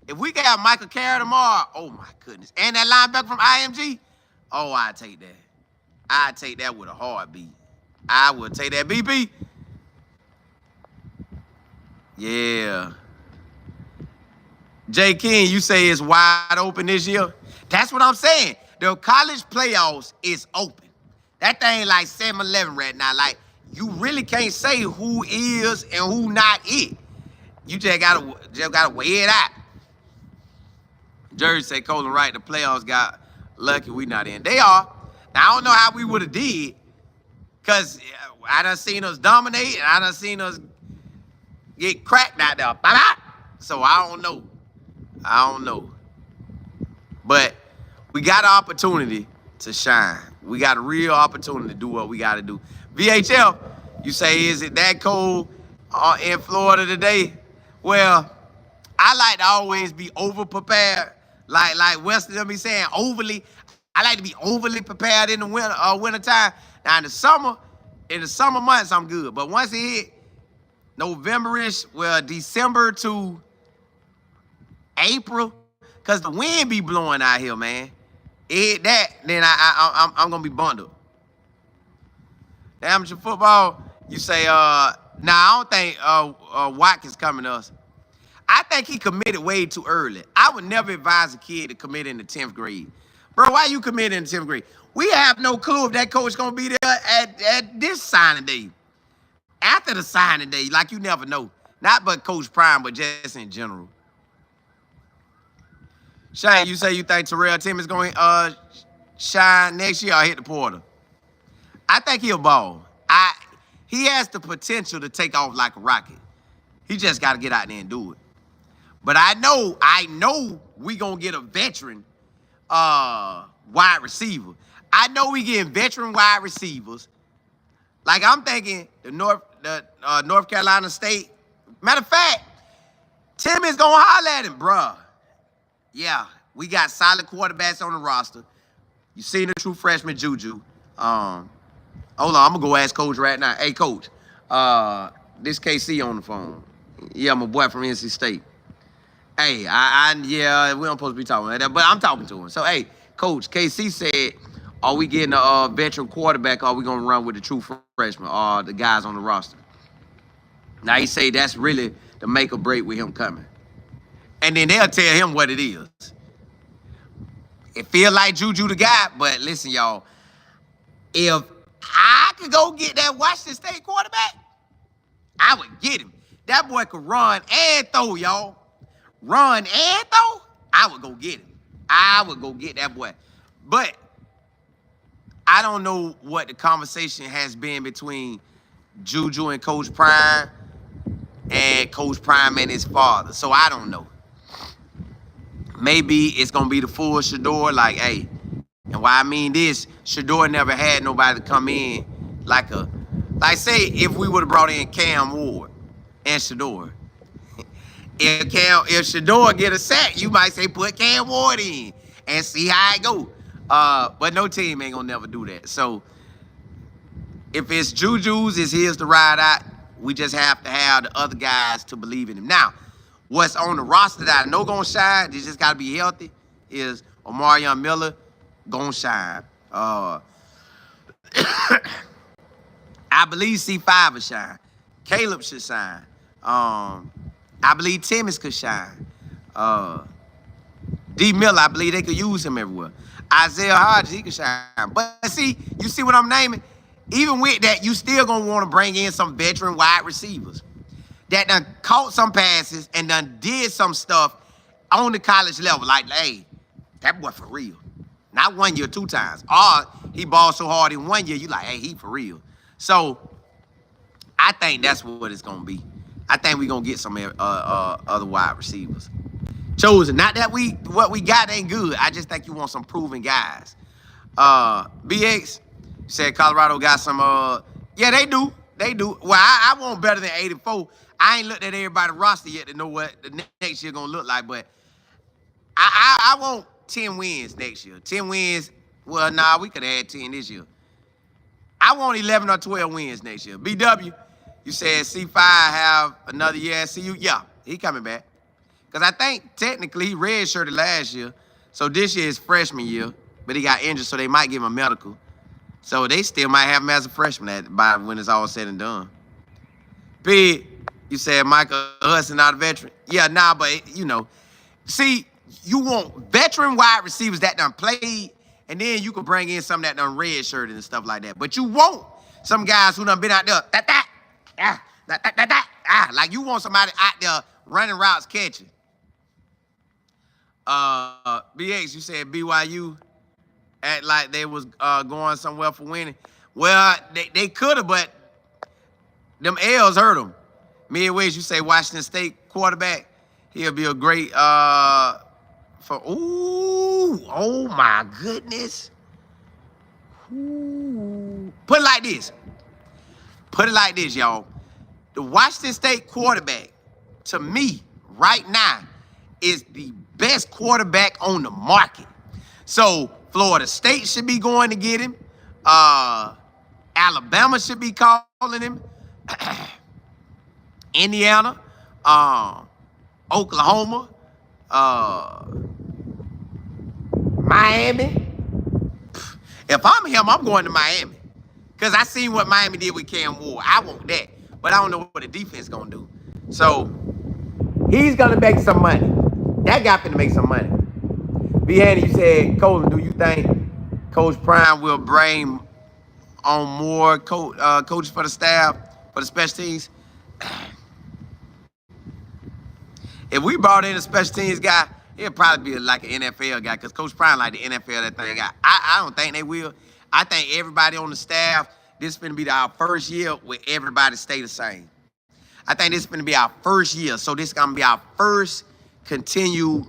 If we can have Michael Carey tomorrow, oh my goodness. And that linebacker from IMG, oh, I'd take that. I'd take that with a heartbeat. I would take that. BP. Yeah. J. King, you say it's wide open this year? That's what I'm saying. The college playoffs is open. That thing like 7-11 right now. Like, you really can't say who is and who not it. You just gotta weigh it out. Jersey say Colin right, the playoffs got lucky we not in. They are. Now, I don't know how we would have did, because I done seen us dominate, and I done seen us get cracked out there. So I don't know. I don't know. But we got an opportunity to shine. We got a real opportunity to do what we got to do. VHF, you say, is it that cold in Florida today? Well, I like to always be over-prepared. Like Wesley be saying, overly. I like to be overly prepared in the winter time. Now, in the summer months, I'm good. But once it hit November-ish, well, December to April, because the wind be blowing out here, man. It hit that, then I'm going to be bundled. The amateur football, you say, I don't think Watkins coming to us. I think he committed way too early. I would never advise a kid to commit in the 10th grade. Bro, why you commit in the 10th grade? We have no clue if that coach going to be there at this signing day. After the signing day, like you never know. Not but Coach Prime, but just in general. Shane, you say you think Terrell Tim is going to shine next year or hit the portal? I think he'll ball. He has the potential to take off like a rocket. He just got to get out there and do it. But I know we going to get a veteran wide receiver. I know we getting veteran wide receivers. Like, I'm thinking the North Carolina State. Matter of fact, Tim is going to holler at him, bruh. Yeah, we got solid quarterbacks on the roster. You seen the true freshman Juju. Hold on, I'm going to go ask Coach right now. Hey, Coach, this KC on the phone. Yeah, my boy from NC State. Hey, yeah, we don't supposed to be talking about that, but I'm talking to him. So, hey, Coach, KC said, are we getting a veteran quarterback, or are we going to run with the true freshman, or the guys on the roster? Now, he say that's really the make or break with him coming. And then they'll tell him what it is. It feel like Juju the guy, but listen, y'all, if I could go get that Washington State quarterback, I would get him. That boy could run and throw, y'all. Run and throw, I would go get him. I would go get that boy. But I don't know what the conversation has been between Juju and Coach Prime and Coach Prime and his father. So I don't know. Maybe it's going to be the full Shador, like, hey, and why I mean this, Shador never had nobody to come in like say if we would have brought in Cam Ward and Shador. If Shador get a sack, you might say put Cam Ward in and see how it go. But no team ain't gonna never do that. So if it's Juju's, it's his to ride out. We just have to have the other guys to believe in him. Now, what's on the roster that I know gonna shine, they just gotta be healthy, is Omarion Miller gonna shine. I believe C5 will shine. Caleb should shine. I believe Timmons could shine. D. Miller, I believe they could use him everywhere. Isaiah Hodges, he could shine. But see, you see what I'm naming? Even with that, you still going to want to bring in some veteran wide receivers that done caught some passes and done did some stuff on the college level. Like, hey, that boy for real. Not 1 year, 2 times. Or he balled so hard in 1 year, you like, hey, he for real. So I think that's what it's going to be. I think we're going to get some other wide receivers. Chosen. Not that what we got ain't good. I just think you want some proven guys. BX said Colorado got some, yeah, they do. They do. Well, I want better than 84. I ain't looked at everybody's roster yet to know what the next year going to look like, but I want 10 wins next year. 10 wins. Well, nah, we could have had 10 this year. I want 11 or 12 wins next year. BW, you said C5 have another year at CU. Yeah, he coming back. Because I think technically he redshirted last year. So this year is freshman year. But he got injured, so they might give him a medical. So they still might have him as a freshman by when it's all said and done. Big, you said Michael Hudson not a veteran. Yeah, nah, but you know. See, you want veteran wide receivers that done played, and then you can bring in some that done redshirted and stuff like that. But you want some guys who done been out there, like you want somebody out there running routes, catching. BX, you said BYU act like they was going somewhere for winning. Well, they could have, but them L's hurt them. Midways, you say Washington State quarterback. He'll be a great oh my goodness. Ooh. Put it like this. Put it like this, y'all. The Washington State quarterback, to me, right now, is the best quarterback on the market. So Florida State should be going to get him. Alabama should be calling him. Indiana, Oklahoma, Miami. If I'm him, I'm going to Miami. Because I seen what Miami did with Cam Ward. I want that. But I don't know what the defense is going to do. So he's going to make some money. That guy finna make some money. Vianney, you said, Colin, do you think Coach Prime will bring on more coaches for the staff, for the special teams? If we brought in a special teams guy, it'd probably be like an NFL guy, because Coach Prime like the NFL that thing guy. I don't think they will. I think everybody on the staff, this is going to be our first year where everybody stay the same. I think this is going to be our first year. So this is going to be our first continued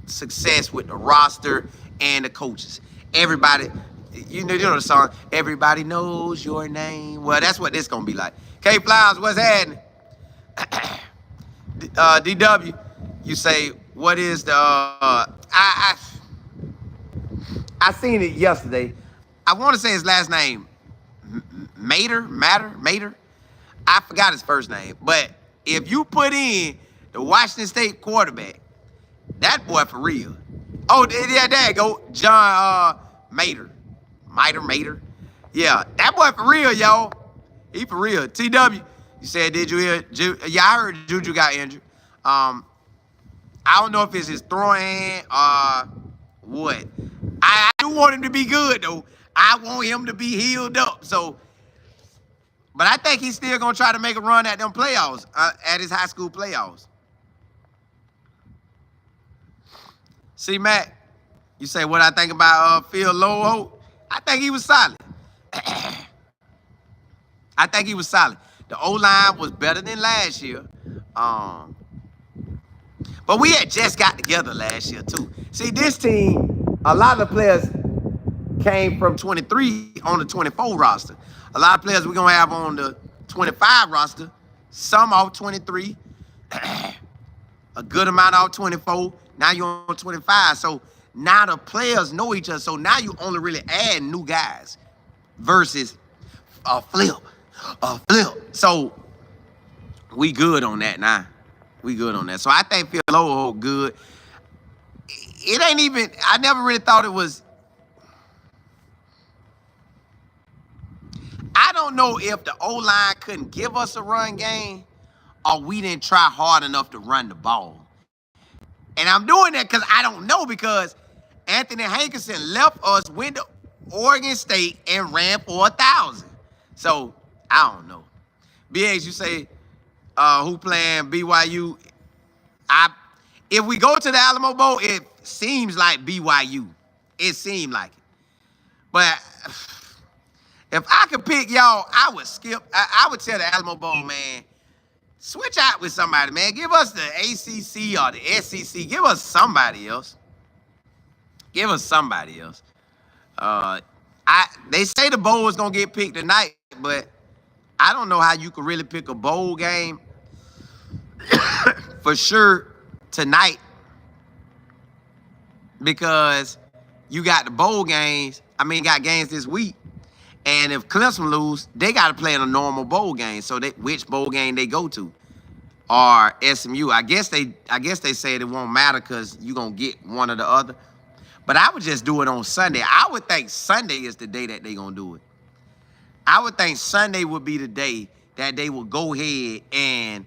success with the roster and the coaches. Everybody, you know the song, everybody knows your name. Well, that's what this going to be like. K Flowers, what's happening? DW, you say, what is the, I seen it yesterday. I want to say his last name, Mater. I forgot his first name. But if you put in the Washington State quarterback, that boy for real. Oh, yeah, there you go. John Mater. Yeah, that boy for real, y'all. He for real. TW, you said, did you hear? Yeah, I heard Juju got injured. I don't know if it's his throwing hand or what. I do want him to be good, though. I want him to be healed up. So, but I think he's still going to try to make a run at them playoffs, at his high school playoffs. See, Matt, you say what I think about Phil Lowe. I think he was solid. I think he was solid. The O-line was better than last year. But we had just got together last year, too. See, this team, a lot of the players came from 23 on the 24 roster. A lot of players we're going to have on the 25 roster. Some off 23. A good amount off 24. Now you're on 25. So now the players know each other. So now you only really add new guys versus a flip. So we good on that now. We good on that. So I think Phil Lowe good. It ain't even, I never really thought it was. I don't know if the O-line couldn't give us a run game or we didn't try hard enough to run the ball. And I'm doing that because I don't know, because Anthony Hankerson left us, went to Oregon State, and ran for 1,000. So, I don't know. BX, you say, who playing BYU? If we go to the Alamo Bowl, it seems like BYU. It seemed like it. But if I could pick y'all, I would skip. I would tell the Alamo Bowl, man, switch out with somebody, man. Give us the ACC or the SEC. Give us somebody else. Give us somebody else. They say the bowl is going to get picked tonight, but I don't know how you could really pick a bowl game for sure tonight. because you got the bowl games. I mean, got games this week. And if Clemson lose, they got to play in a normal bowl game. So which bowl game they go to? Or SMU. I guess they said it won't matter because you're going to get one or the other. But I would just do it on Sunday. I would think Sunday is the day that they're going to do it. I would think Sunday would be the day that they will go ahead and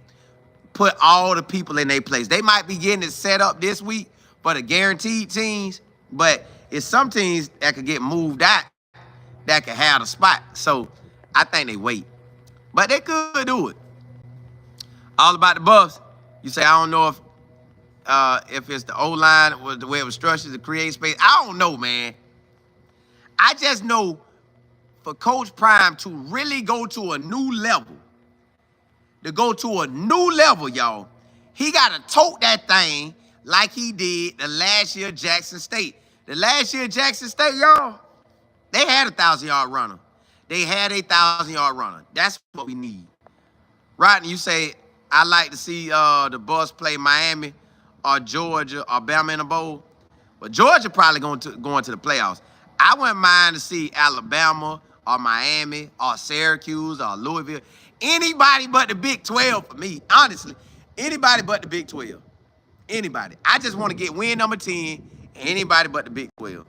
put all the people in their place. They might be getting it set up this week for the guaranteed teams, but it's some teams that could get moved out that could have the spot. So I think they wait. But they could do it. All about the Buffs. You say, I don't know if it's the O-line or the way it was structured to create space. I don't know, man. I just know for Coach Prime to really go to a new level, y'all, he got to tote that thing like he did the last year Jackson State. The last year Jackson State, y'all, they had a 1,000-yard runner. They had a 1,000-yard runner. That's what we need. Rodney, you say, I like to see the Buffs play Miami or Georgia or Bama in a bowl. But Georgia probably going to the playoffs. I wouldn't mind to see Alabama or Miami or Syracuse or Louisville. Anybody but the Big 12 for me, honestly. Anybody but the Big 12. Anybody. I just want to get win number 10. Anybody but the Big 12.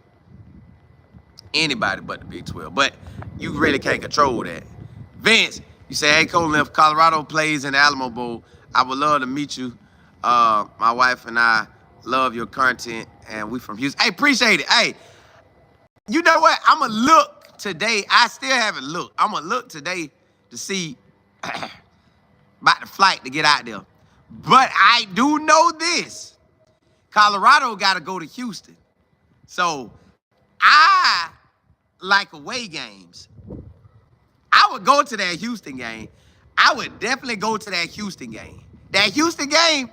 Anybody but the Big 12. But you really can't control that. Vince, you say, hey, Colin, if Colorado plays in the Alamo Bowl, I would love to meet you. My wife and I love your content, and we from Houston. Hey, appreciate it. Hey, you know what? I'm going to look today. I still haven't looked. I'm going to look today to see about the flight to get out there. But I do know this. Colorado got to go to Houston. So I like away games. I would go to that Houston game. I would definitely go to that Houston game. That Houston game,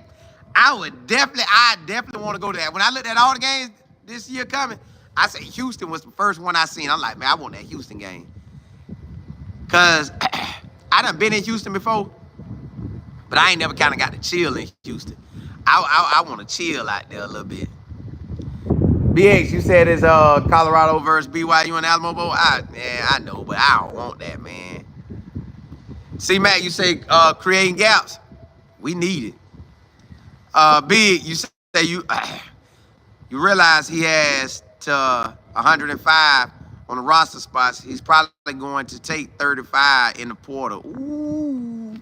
I definitely want to go to that. When I looked at all the games this year coming, I said Houston was the first one I seen. I'm like, man, I want that Houston game. Because I done been in Houston before, but I ain't never kind of got to chill in Houston. I want to chill out there a little bit. BX, you said it's Colorado versus BYU in the Alamo Bowl. I know, but I don't want that, man. See, Matt, you say creating gaps. We need it. Big, you say you realize he has to 105 on the roster spots. He's probably going to take 35 in the portal. Ooh.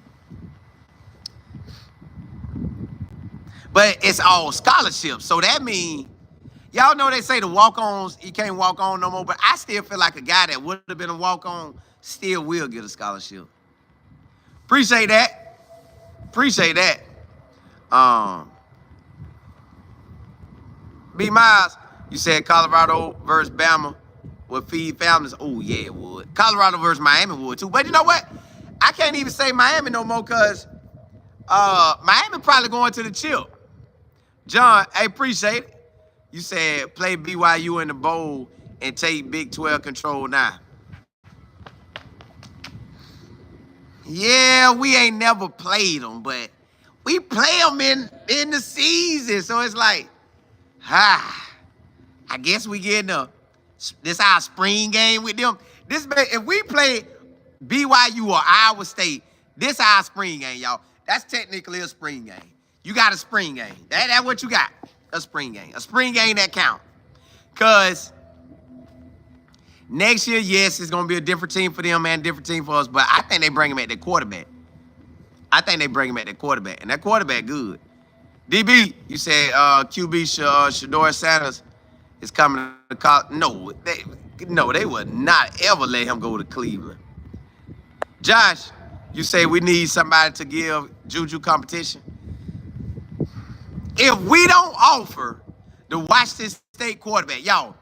But it's all scholarships, so that means y'all know they say the walk-ons, you can't walk on no more, but I still feel like a guy that would have been a walk-on still will get a scholarship. Appreciate that. Appreciate that. B. Miles, you said Colorado versus Bama would feed families. Oh, yeah, it would. Colorado versus Miami would, too. But you know what? I can't even say Miami no more because Miami probably going to the chip. John, I appreciate it. You said play BYU in the bowl and take Big 12 control now. Yeah, we ain't never played them, but we play them in the season. So it's like, I guess we getting this our spring game with them. If we play BYU or Iowa State, this our spring game, y'all. That's technically a spring game. You got a spring game. That's what you got. A spring game. A spring game that count. Because next year, yes, it's going to be a different team for them and a different team for us. But I think they bring him at their quarterback. And that quarterback good. DB, you said QB Shador Sanders is coming to college. No, they would not ever let him go to Cleveland. Josh, you say we need somebody to give Juju competition. If we don't offer the Washington State quarterback, y'all,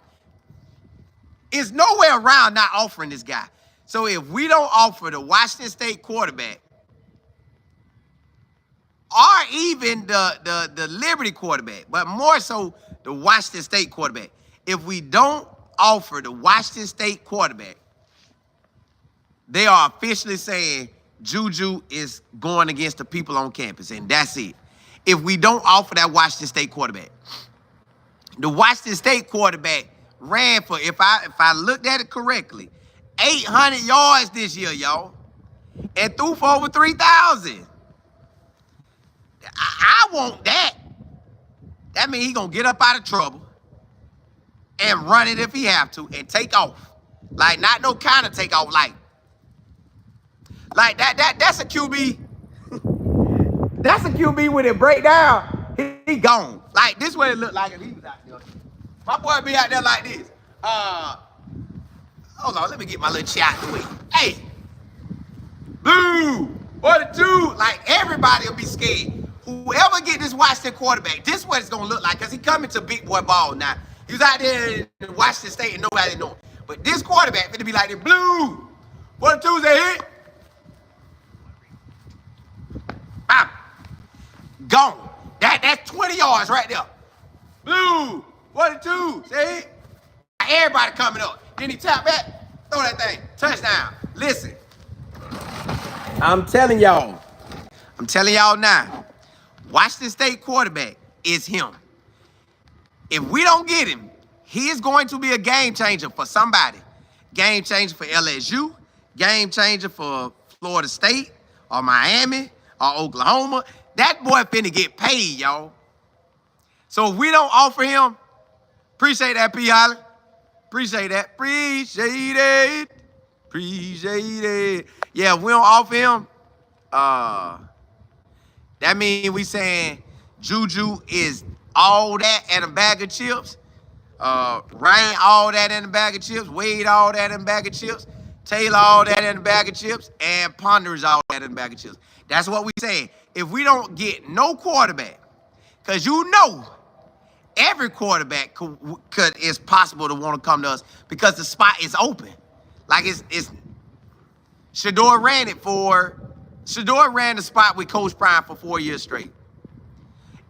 it's nowhere around not offering this guy. So if we don't offer the Washington State quarterback or even the Liberty quarterback, but more so the Washington State quarterback, if we don't offer the Washington State quarterback, they are officially saying Juju is going against the people on campus, and that's it. If we don't offer that Washington State quarterback, The Washington State quarterback ran for, if I looked at it correctly, 800 yards this year, y'all, and threw for over 3,000. I want that. That means he gonna get up out of trouble and run it if he have to and take off. Like, not no kind of take off, like that's a QB. That's a QB when it break down, he gone. Like, this what it looked like if he was out there. My boy be out there like this. Hold on, let me get my little chat out the way. Hey, boo, what a two. Like, everybody will be scared. Whoever get this Washington quarterback, this what it's gonna look like, because he coming to big boy ball now. He was out there in Washington State and nobody know him. But this quarterback finna be like this, blue, what a two's a hit. Bam. Gone. That's 20 yards right there. Blue, what a two, see? Everybody coming up. Then he tap back, throw that thing, touchdown. Listen, I'm telling y'all now, Washington State quarterback is him. If we don't get him, he is going to be a game changer for somebody. Game changer for LSU, game changer for Florida State, or Miami, or Oklahoma. That boy finna get paid, y'all. So if we don't offer him, appreciate that, P. Holly. Appreciate that. Appreciate it. Appreciate it. Yeah, if we don't offer him, that means we saying Juju is all that and a bag of chips. Ryan all that in a bag of chips. Wade all that in a bag of chips. Taylor all that in a bag of chips. And Ponder is all that in a bag of chips. That's what we saying. If we don't get no quarterback, because you know every quarterback is possible to want to come to us because the spot is open. Like, it's Shador ran the spot with Coach Prime for 4 years straight.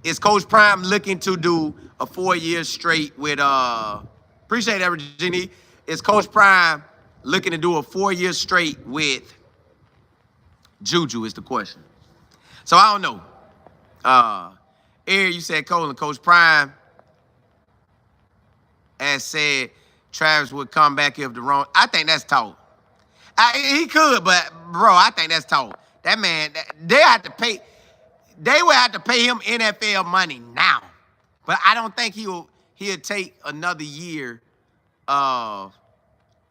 Is Coach Prime looking to do a 4 years straight with appreciate that, Virginia. Is Coach Prime looking to do a 4 years straight with Juju is the question. So I don't know. Eric, you said Coach Prime has said Travis would come back if the wrong. I think that's talk. He could, but bro, I think that's talk. That man, they would have to pay him NFL money now. But I don't think he'll take another year of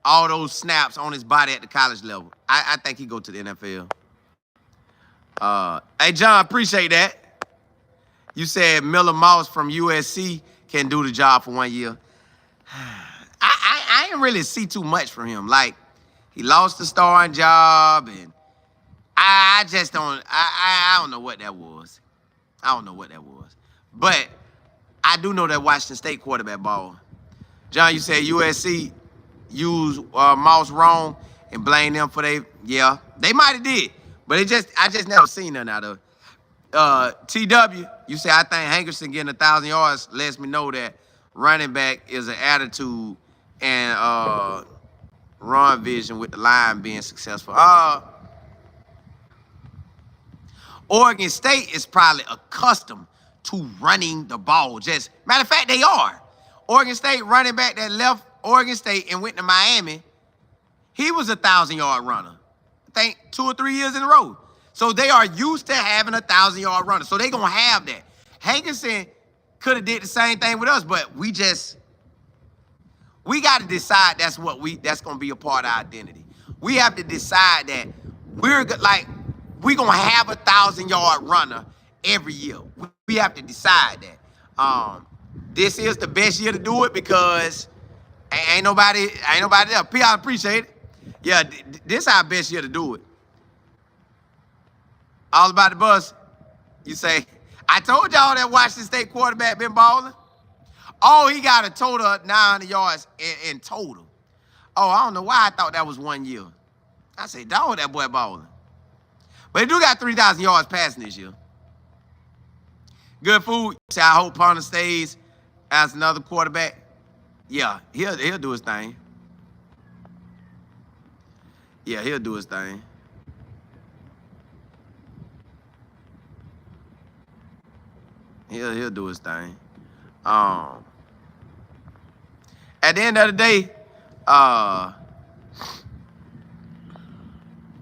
all those snaps on his body at the college level. I think he'll go to the NFL. Hey, John, appreciate that. You said Miller Moss from USC can do the job for 1 year. I didn't really see too much from him. Like, he lost the starting job, and I just don't. I don't know what that was. I don't know what that was. But I do know that Washington State quarterback ball. John, you said USC used Moss wrong and blame them for yeah, they might have did. But I just never seen none out of it. TW, you say I think Hankerson getting 1,000 yards lets me know that running back is an attitude and run vision with the line being successful. Oregon State is probably accustomed to running the ball. Just matter of fact, they are. Oregon State running back that left Oregon State and went to Miami, he was a 1,000-yard runner. I think 2 or 3 years in a row. So they are used to having a 1,000-yard runner. So they're going to have that. Hankerson could have did the same thing with us, but we got to decide that's going to be a part of our identity. We have to decide that we're going to have a 1,000-yard runner every year. We have to decide that. This is the best year to do it because ain't nobody there. P, I appreciate it. Yeah, this is our best year to do it. All about the bus. You say, I told y'all that Washington State quarterback been balling. Oh, he got a total of 900 yards in total. Oh, I don't know why I thought that was 1 year. I said, dog, that boy balling. But he do got 3,000 yards passing this year. Good food. Say, I hope Ponder stays as another quarterback. Yeah, he'll do his thing. Yeah, he'll do his thing. He'll do his thing. At the end of the day,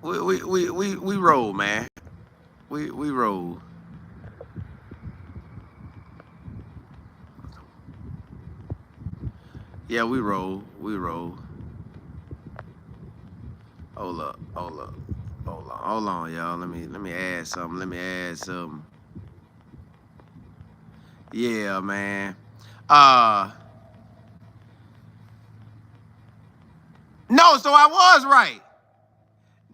we roll, man. We roll. Yeah, we roll. We roll. Hold up, hold up, hold on, y'all. Let me add something. Let me add something. Yeah, man. Uh no, so I was right.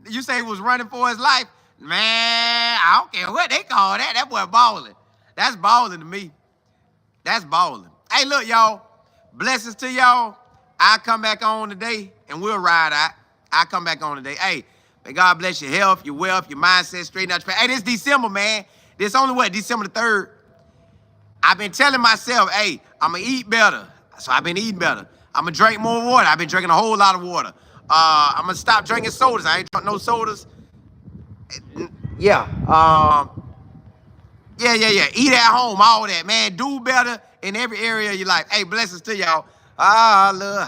You say he was running for his life. Man, I don't care what they call that. That boy balling. That's balling to me. That's balling. Hey, look, y'all. Blessings to y'all. I come back on today and we'll ride out. I come back on today. Hey, may God bless your health, your wealth, your mindset, straighten out your. Hey, this December, man. This only what? December the 3rd. I've been telling myself, hey, I'm going to eat better. So I've been eating better. I'm going to drink more water. I've been drinking a whole lot of water. I'm going to stop drinking sodas. I ain't drunk no sodas. Yeah. Yeah. Eat at home, all that, man. Do better in every area of your life. Hey, blessings to y'all. Ah, love.